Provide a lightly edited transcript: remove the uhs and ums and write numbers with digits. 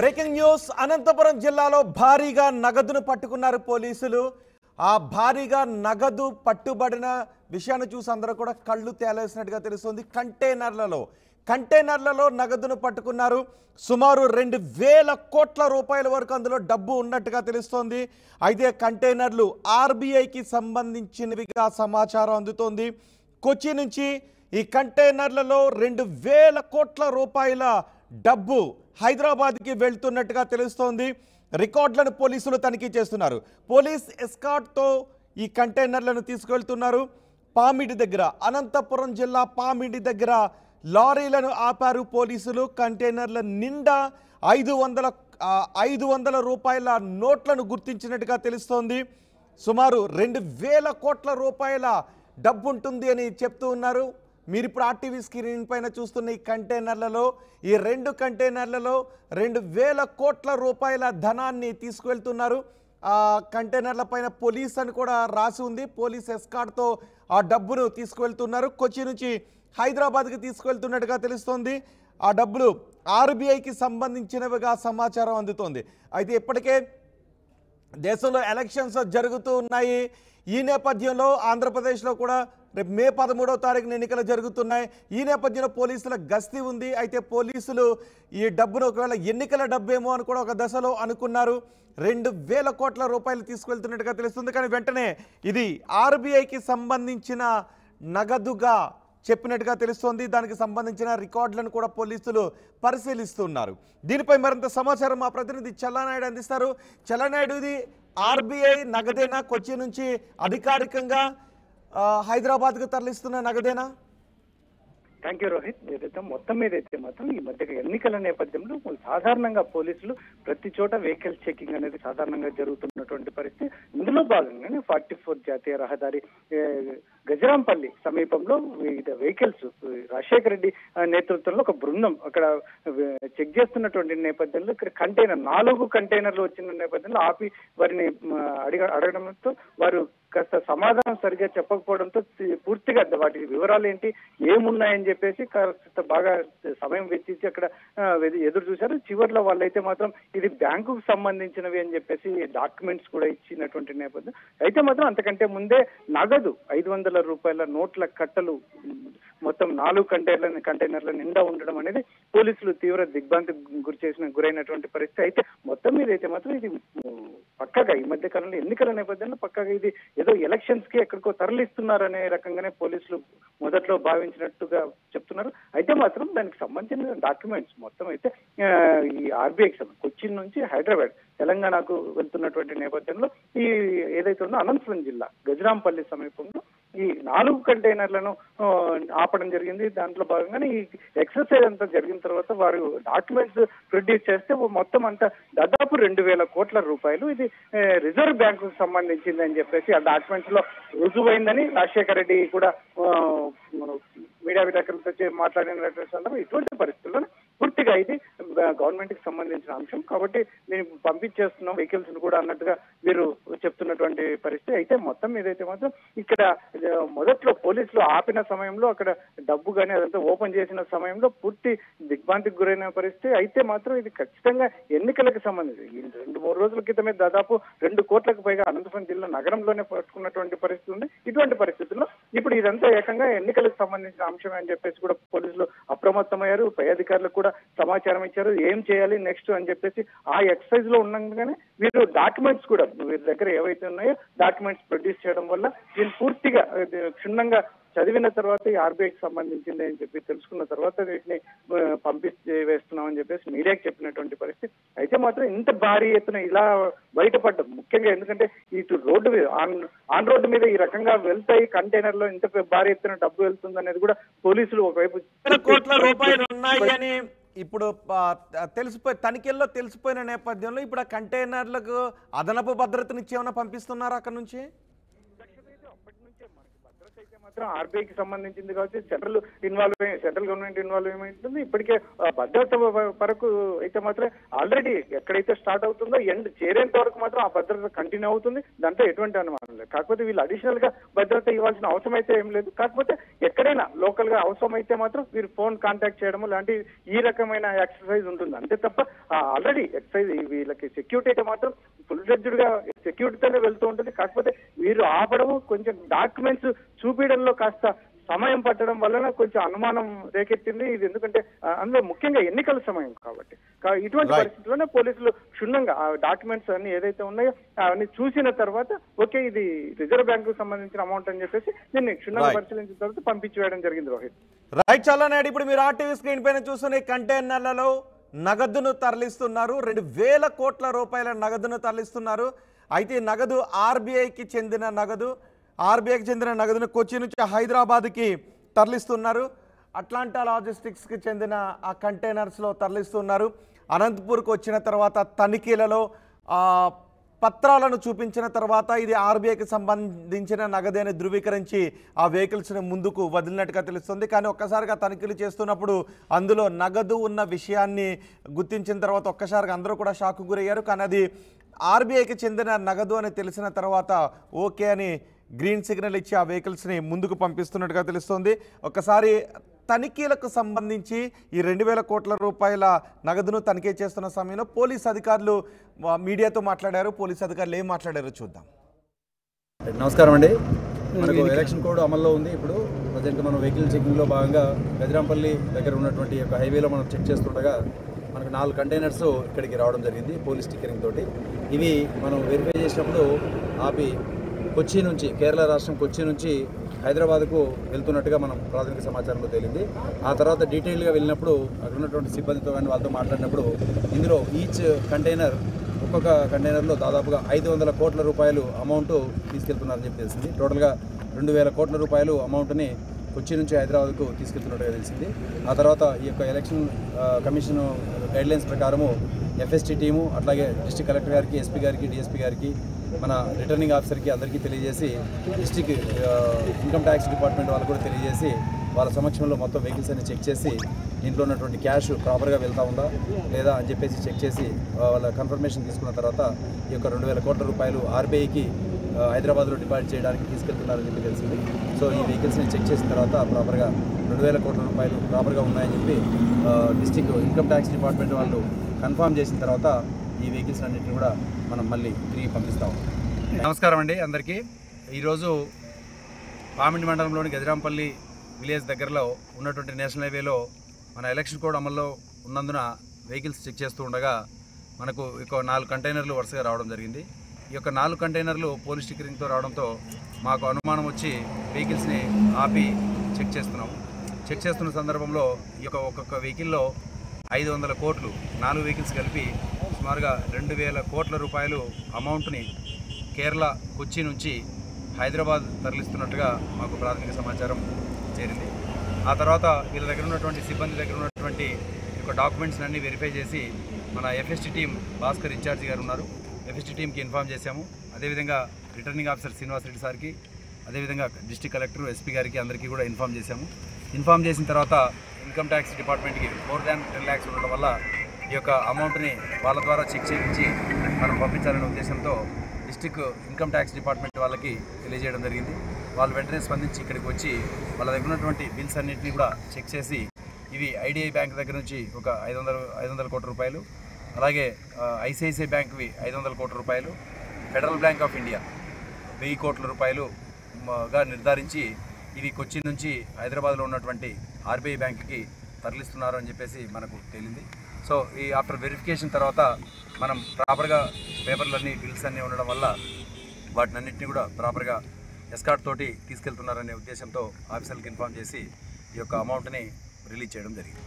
Breaking news Anantapuram జిల్లాలో భారీగా నగదును పట్టుకున్నారు పోలీసులు. ఆ భారీగా నగదు పట్టుబడిన విషయాన్ని చూసి అందరూ కూడా కళ్ళు తేలేసినట్టుగా తెలుస్తుంది. కంటైనర్లలో నగదును పట్టుకున్నారు. సుమారు 2,000 కోట్ల రూపాయల వరకు అందులో డబ్బు ఉన్నట్టుగా తెలుస్తోంది. అయితే కంటైనర్లు ఆర్బీఐకి సంబంధించినవిగా సమాచారం అందుతోంది. కొచ్చి నుంచి ఈ కంటైనర్లలో 2,000 కోట్ల రూపాయల డబ్బు హైదరాబాద్కి వెళ్తున్నట్టుగా తెలుస్తోంది. రికార్డులను పోలీసులు తనిఖీ చేస్తున్నారు. పోలీస్ ఎస్కార్ట్తో ఈ కంటైనర్లను తీసుకెళ్తున్నారు. పామిడి దగ్గర, అనంతపురం జిల్లా పామిడి దగ్గర లారీలను ఆపారు పోలీసులు. కంటైనర్ల నిండా 500 రూపాయల నోట్లను గుర్తించినట్టుగా తెలుస్తోంది. సుమారు 2,000 కోట్ల రూపాయల డబ్బు ఉంటుంది అని చెప్తూ ఉన్నారు. మీరు ఇప్పుడు ఆర్టీవీ స్క్రీన్ పైన చూస్తున్న ఈ కంటైనర్లలో, ఈ 2 కంటైనర్లలో 2,000 కోట్ల రూపాయల ధనాన్ని తీసుకువెళ్తున్నారు. ఆ కంటైనర్ల పైన పోలీస్ అని కూడా రాసి ఉంది. పోలీస్ ఎస్కార్ట్తో ఆ డబ్బును తీసుకువెళ్తున్నారు. కొచ్చి నుంచి హైదరాబాద్కి తీసుకువెళ్తున్నట్టుగా తెలుస్తోంది. ఆ డబ్బులు ఆర్బీఐకి సంబంధించినవిగా సమాచారం అందుతోంది. అయితే ఇప్పటికే దేశంలో ఎలక్షన్స్ జరుగుతూ ఉన్నాయి. ఈ నేపథ్యంలో ఆంధ్రప్రదేశ్లో కూడా రేపు మే 13వ తారీఖున ఎన్నికలు జరుగుతున్నాయి. ఈ నేపథ్యంలో పోలీసుల గస్తీ ఉంది. అయితే పోలీసులు ఈ డబ్బును ఒకవేళ ఎన్నికల డబ్బేమో అని కూడా ఒక దశలో అనుకున్నారు. 2,000 కోట్ల రూపాయలు తీసుకువెళ్తున్నట్టుగా తెలుస్తుంది. కానీ వెంటనే ఇది ఆర్బీఐకి సంబంధించిన నగదుగా చెప్పినట్టుగా తెలుస్తోంది. దానికి సంబంధించిన రికార్డులను కూడా పోలీసులు పరిశీలిస్తున్నారు. దీనిపై మరింత సమాచారం మా ప్రతినిధి చల్లానాయుడు అందిస్తారు. చల్లానాయుడు, ఇది ఆర్బీఐ నగదేనా? కొచ్చి నుంచి అధికారికంగా హైదరాబాద్కు తరలిస్తున్న నగదేనా? Thank you Rohit. ఏదైతే మొత్తం మీద అయితే మాత్రం ఈ మధ్య ఎన్నికల నేపథ్యంలో సాధారణంగా పోలీసులు ప్రతి చోట వెహికల్ చెకింగ్ అనేది సాధారణంగా జరుగుతున్నటువంటి పరిస్థితి. ఇందులో భాగంగానే 44 జాతీయ రహదారి గజరాంపల్లి సమీపంలో వెహికల్స్ రాజశేఖర రెడ్డి నేతృత్వంలో ఒక బృందం అక్కడ చెక్ చేస్తున్నటువంటి నేపథ్యంలో ఇక్కడ కంటైనర్ 4 కంటైనర్లు వచ్చిన నేపథ్యంలో ఆపి వారిని అడగడంతో వారు కాస్త సమాధానం సరిగా చెప్పకపోవడంతో పూర్తిగా వాటి వివరాలు ఏంటి, ఏమున్నాయని చెప్పేసి కాస్త బాగా సమయం వెచ్చించి అక్కడ ఎదురు చూశారు. చివరిలో వాళ్ళైతే మాత్రం ఇది బ్యాంకుకు సంబంధించినవి అని చెప్పేసి డాక్యుమెంట్స్ కూడా ఇచ్చినటువంటి నేపథ్యం. అయితే మాత్రం అంతకంటే ముందే నగదు 500 రూపాయల నోట్ల కట్టలు మొత్తం 4 కంటైనర్ల నిండా ఉండడం అనేది పోలీసులు తీవ్ర దిగ్భ్రాంతికి గురైనటువంటి పరిస్థితి. అయితే మొత్తం మీద అయితే మాత్రం ఇది పక్కగా ఈ మధ్య కాలంలో ఎన్నికల నేపథ్యంలో పక్కగా ఇది ఏదో ఎలక్షన్స్ కి ఎక్కడికో తరలిస్తున్నారనే రకంగానే పోలీసులు మొదట్లో భావించినట్టుగా చెప్తున్నారు. అయితే మాత్రం దానికి సంబంధించిన డాక్యుమెంట్స్ మొత్తం అయితే ఈ ఆర్బీఐకి కొచ్చి నుంచి హైదరాబాద్ తెలంగాణకు వెళ్తున్నటువంటి నేపథ్యంలో ఈ ఏదైతే ఉందో అనంతపురం జిల్లా గజరాంపల్లి సమీపంలో ఈ 4 కంటైనర్లను ఆపడం జరిగింది. దాంట్లో భాగంగానే ఈ ఎక్సర్సైజ్ అంతా జరిగిన తర్వాత వారు డాక్యుమెంట్స్ ప్రొడ్యూస్ చేస్తే మొత్తం అంతా దాదాపు 2,000 కోట్ల రూపాయలు ఇది రిజర్వ్ బ్యాంకు సంబంధించింది అని చెప్పేసి ఆ డాక్యుమెంట్స్ లో రుజువైందని రాజశేఖర రెడ్డి కూడా మీడియా విలేకరులతో మాట్లాడినటువంటి సందర్భం. ఇటువంటి పరిస్థితుల్లో పూర్తిగా ఇది గవర్నమెంట్ కి సంబంధించిన అంశం కాబట్టి దీన్ని పంపించేస్తున్నాం వెహికల్స్ కూడా అన్నట్టుగా వీరు చెప్తున్నటువంటి పరిస్థితి. అయితే మొత్తం ఏదైతే మాత్రం ఇక్కడ మొదట్లో పోలీసులు ఆపిన సమయంలో అక్కడ డబ్బు కానీ అదంతా ఓపెన్ చేసిన సమయంలో పూర్తి దిగ్భ్రాంతికి గురైన పరిస్థితి. అయితే మాత్రం ఇది ఖచ్చితంగా ఎన్నికలకు సంబంధించి 2-3 రోజుల క్రితమే దాదాపు 2 కోట్లకు పైగా అనంతపురం జిల్లా నగరంలోనే పట్టుకున్నటువంటి పరిస్థితి ఉంది. ఇటువంటి పరిస్థితుల్లో ఇప్పుడు ఇదంతా ఏకంగా ఎన్నికలకు సంబంధించిన అంశమే అని చెప్పేసి కూడా పోలీసులు అప్రమత్తమయ్యారు. పై అధికారులకు కూడా సమాచారం ఇచ్చారు ఏం చేయాలి నెక్స్ట్ అని చెప్పేసి. ఆ ఎక్సర్సైజ్ లో ఉండగానే వీరు డాక్యుమెంట్స్ కూడా వీరి దగ్గర ఏవైతే ఉన్నాయో డాక్యుమెంట్స్ ప్రొడ్యూస్ చేయడం వల్ల వీళ్ళు పూర్తిగా క్షుణ్ణంగా చదివిన తర్వాత ఈ ఆర్బీఐకి సంబంధించింది అని చెప్పి తెలుసుకున్న తర్వాత వీటిని వేస్తున్నామని చెప్పేసి మీడియాకి చెప్పినటువంటి పరిస్థితి. అయితే మాత్రం ఇంత భారీ ఎత్తున ఇలా బయటపడ్డం ముఖ్యంగా ఎందుకంటే ఇటు రోడ్డు మీద ఆన్ రోడ్డు మీద ఈ రకంగా వెళ్తాయి కంటైనర్ లో ఇంత భారీ ఎత్తున డబ్బు వెళ్తుంది అనేది కూడా పోలీసులు ఒకవైపు కోట్ల రూపాయలు ఉన్నాయని ఇప్పుడు తనిఖీల్లో తెలిసిపోయిన నేపథ్యంలో ఇప్పుడు ఆ కంటైనర్లకు అదనపు భద్రతనిచ్చి ఏమైనా పంపిస్తున్నారా అక్కడ నుంచి? అప్పటి నుంచే మనకి భద్రత అయితే మాత్రం ఆర్బీఐకి సంబంధించింది కాబట్టి సెంట్రల్ గవర్నమెంట్ ఇన్వాల్వ్మెంట్ ఉంది. ఇప్పటికే భద్రత వరకు అయితే మాత్రం ఆల్రెడీ ఎక్కడైతే స్టార్ట్ అవుతుందో ఎండ్ చేరేంత వరకు మాత్రం ఆ భద్రత కంటిన్యూ అవుతుంది. దాంట్లో ఎటువంటి అనుమానం లేదు. కాకపోతే వీళ్ళు అడిషనల్ గా భద్రత ఇవ్వాల్సిన అవసరం అయితే ఏం లేదు. కాకపోతే ఎక్కడైనా లోకల్ గా అవసరం అయితే మాత్రం వీరు ఫోన్ కాంటాక్ట్ చేయడము లాంటి ఈ రకమైన ఎక్సర్సైజ్ ఉంటుంది. అంతే తప్ప ఆల్రెడీ ఎక్సర్సైజ్ వీళ్ళకి సెక్యూరిటీ అయితే మాత్రం ఫుల్ ఫ్లెడ్జ్డ్ గా సెక్యూరిటీతోనే వెళ్తూ ఉంటుంది. కాకపోతే వీరు ఆపడము కొంచెం డాక్యుమెంట్స్ చూపించడంలో కాస్త సమయం పట్టడం వలన కొంచెం అనుమానం రేకెత్తింది. ఇది ఎందుకంటే అందులో ముఖ్యంగా ఎన్నికల సమయం కాబట్టి ఇటువంటి పరిస్థితుల్లోనే పోలీసులు క్షుణ్ణంగా ఆ డాక్యుమెంట్స్ అన్ని ఏదైతే ఉన్నాయో అవన్నీ చూసిన తర్వాత ఓకే ఇది రిజర్వ్ బ్యాంక్ కు సంబంధించిన అమౌంట్ అని చెప్పేసి దీన్ని క్షుణ్ణంగా పరిశీలించిన తర్వాత పంపించి వేయడం జరిగింది. రోహిత్ రైట్ చాలా నాయుడు, ఇప్పుడు మీరు ఆర్టీవీ స్క్రీన్ పైన చూస్తున్న కంటైనర్లలో నగదును తరలిస్తున్నారు. 2,000 కోట్ల రూపాయల నగదును తరలిస్తున్నారు. అయితే నగదు ఆర్బీఐకి చెందిన నగదును కొచ్చి నుంచి హైదరాబాద్కి తరలిస్తున్నారు. అట్లాంటా లాజిస్టిక్స్కి చెందిన ఆ కంటైనర్స్లో తరలిస్తున్నారు. అనంతపూర్కి వచ్చిన తర్వాత తనిఖీలలో పత్రాలను చూపించిన తర్వాత ఇది ఆర్బీఐకి సంబంధించిన నగదేని ధృవీకరించి ఆ వెహికల్స్ని ముందుకు వదిలినట్టుగా తెలుస్తుంది. కానీ ఒక్కసారిగా తనిఖీలు చేస్తున్నప్పుడు అందులో నగదు ఉన్న విషయాన్ని గుర్తించిన తర్వాత ఒక్కసారిగా అందరూ కూడా షాక్కు గురయ్యారు. కానీ అది ఆర్బీఐకి చెందిన నగదు అని తెలిసిన తర్వాత ఓకే అని గ్రీన్ సిగ్నల్ ఇచ్చి ఆ వెహికల్స్ని ముందుకు పంపిస్తున్నట్టుగా తెలుస్తుంది. ఒకసారి తనిఖీలకు సంబంధించి ఈ 2,000 కోట్ల రూపాయల నగదును తనిఖీ చేస్తున్న సమయంలో పోలీస్ అధికారులు మీడియాతో మాట్లాడారు. పోలీస్ అధికారులు ఏం మాట్లాడారో చూద్దాం. నమస్కారం అండి. మనకు ఎలక్షన్ కోడ్ అమల్లో ఉంది. ఇప్పుడు ప్రజెంట్ మనం వెహికల్ చెకింగ్లో భాగంగా గజరాంపల్లి దగ్గర ఉన్నటువంటి యొక్క హైవేలో మనం చెక్ చేస్తుండగా మనకు 4 కంటైనర్స్ ఇక్కడికి రావడం జరిగింది పోలీస్ స్టిక్కరింగ్ తోటి. ఇవి మనం వెరిఫై చేసినప్పుడు ఆపి కొచ్చి నుంచి, కేరళ రాష్ట్రం కొచ్చి నుంచి హైదరాబాద్కు వెళ్తున్నట్టుగా మనం ప్రాథమిక సమాచారంలో తేలింది. ఆ తర్వాత డీటెయిల్గా వెళ్ళినప్పుడు అక్కడ ఉన్నటువంటి సిబ్బందితో కానీ వాళ్ళతో మాట్లాడినప్పుడు ఇందులో ఒక్కొక్క కంటైనర్లో దాదాపుగా 500 కోట్ల రూపాయలు అమౌంట్ తీసుకెళ్తున్నారని చెప్పి తెలిసింది. టోటల్గా 2,000 కోట్ల రూపాయలు అమౌంట్ని కొచ్చి నుంచి హైదరాబాద్కు తీసుకెళ్తున్నట్టుగా తెలిసింది. ఆ తర్వాత ఈ యొక్క ఎలక్షన్ కమిషన్ గైడ్లైన్స్ ప్రకారము ఎఫ్ఎస్టీ టీము అట్లాగే డిస్ట్రిక్ట్ కలెక్టర్ గారికి, ఎస్పీ గారికి, డిఎస్పీ గారికి, మన రిటర్నింగ్ ఆఫీసర్కి అందరికీ తెలియజేసి డిస్ట్రిక్ట్ ఇన్కమ్ ట్యాక్స్ డిపార్ట్మెంట్ వాళ్ళకు కూడా తెలియజేసి వాళ్ళ సమక్షంలో మొత్తం వెహికల్స్ అన్ని చెక్ చేసి దీంట్లో ఉన్నటువంటి క్యాష్ ప్రాపర్గా వెళ్తూ ఉందా లేదా అని చెప్పేసి చెక్ చేసి వాళ్ళ కన్ఫర్మేషన్ తీసుకున్న తర్వాత ఈ యొక్క 2,000 కోట్ల రూపాయలు ఆర్బీఐకి హైదరాబాద్లో డిపాజిట్ చేయడానికి తీసుకెళ్తున్నారని చెప్పి తెలిసింది. సో ఈ వెహికల్స్ని చెక్ చేసిన తర్వాత ప్రాపర్గా 2,000 కోట్ల రూపాయలు ప్రాపర్గా ఉన్నాయని చెప్పి డిస్ట్రిక్ట్ ఇన్కమ్ ట్యాక్స్ డిపార్ట్మెంట్ వాళ్ళు కన్ఫర్మ్ చేసిన తర్వాత ఈ వెహికల్స్ అన్నింటినీ కూడా మనం మళ్ళీ తిరిగి పంపిస్తాం. నమస్కారం అండి అందరికీ. ఈరోజు పామిడి మండలంలోని గజరాంపల్లి విలేజ్ దగ్గరలో ఉన్నటువంటి నేషనల్ హైవేలో మన ఎలక్షన్ కోడ్ అమల్లో ఉన్నందున వెహికల్స్ చెక్ చేస్తూ ఉండగా మనకు ఒక 4 కంటైనర్లు వరుసగా రావడం జరిగింది. ఈ యొక్క 4 కంటైనర్లు పోలీస్ స్టిక్కరింగ్తో రావడంతో మాకు అనుమానం వచ్చి వెహికల్స్ని ఆపి చెక్ చేస్తున్న సందర్భంలో ఈ యొక్క ఒక్కొక్క వెహికల్లో 500 కోట్లు 4 వెహికల్స్ కలిపి సుమారుగా 2,000 కోట్ల రూపాయలు అమౌంట్ని కేరళ కొచ్చి నుంచి హైదరాబాద్ తరలిస్తున్నట్టుగా మాకు ప్రాథమిక సమాచారం చేరింది. ఆ తర్వాత వీళ్ళ దగ్గర ఉన్నటువంటి సిబ్బంది దగ్గర ఉన్నటువంటి యొక్క డాక్యుమెంట్స్ అన్నీ వెరిఫై చేసి మన ఎఫ్ఎస్టీ టీం భాస్కర్ ఇన్ఛార్జి గారు ఉన్నారు, ఎఫ్ఎస్టీ టీంకి ఇన్ఫామ్ చేశాము. అదేవిధంగా రిటర్నింగ్ ఆఫీసర్ శ్రీనివాసరెడ్డి సార్కి, అదేవిధంగా డిస్ట్రిక్ట్ కలెక్టర్, ఎస్పీ గారికి అందరికీ కూడా ఇన్ఫామ్ చేశాము. ఇన్ఫామ్ చేసిన తర్వాత ఇన్కమ్ ట్యాక్స్ డిపార్ట్మెంట్కి more than 10 lakhs ఉండడం వల్ల ఈ యొక్క అమౌంట్ని వాళ్ళ ద్వారా చెక్ చేయించి మనం పంపించాలనే ఉద్దేశంతో డిస్ట్రిక్ట్ ఇన్కమ్ ట్యాక్స్ డిపార్ట్మెంట్ వాళ్ళకి తెలియజేయడం జరిగింది. వాళ్ళు వెంటనే స్పందించి ఇక్కడికి వచ్చి వాళ్ళ దగ్గర ఉన్నటువంటి బిల్స్ అన్నింటినీ కూడా చెక్ చేసి ఇవి ఐడిఐ బ్యాంక్ దగ్గర నుంచి ఒక 500 కోట్ల రూపాయలు, అలాగే ఐసిఐసిఐ బ్యాంక్వి 500 కోట్ల రూపాయలు, ఫెడరల్ బ్యాంక్ ఆఫ్ ఇండియా 1000 కోట్ల రూపాయలుగా నిర్ధారించి ఇవి కొచ్చి నుంచి హైదరాబాద్లో ఉన్నటువంటి ఆర్బీఐ బ్యాంక్కి తరలిస్తున్నారు అని చెప్పేసి మనకు తేలింది. సో ఈ ఆఫ్టర్ వెరిఫికేషన్ తర్వాత మనం ప్రాపర్గా పేపర్లన్నీ, బిల్స్ అన్నీ ఉండడం వల్ల వాటిని అన్నింటినీ కూడా ప్రాపర్గా ఎస్కార్ట్ తోటి తీసుకెళ్తున్నారనే ఉద్దేశంతో ఆఫీసర్లకు ఇన్ఫామ్ చేసి ఈ యొక్క అమౌంట్ని రిలీజ్ చేయడం జరిగింది.